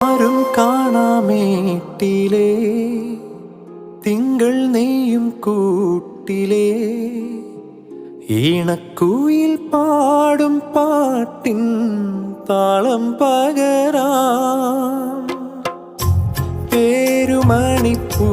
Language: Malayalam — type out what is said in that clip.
ആരും കാണാമേട്ടിലേ തിങ്കൾ നെയ്യും കൂട്ടിലേ ഈണക്കുയിൽ പാടും പാട്ടിൻ താളം പകരാം പേരുമണിപ്പൂ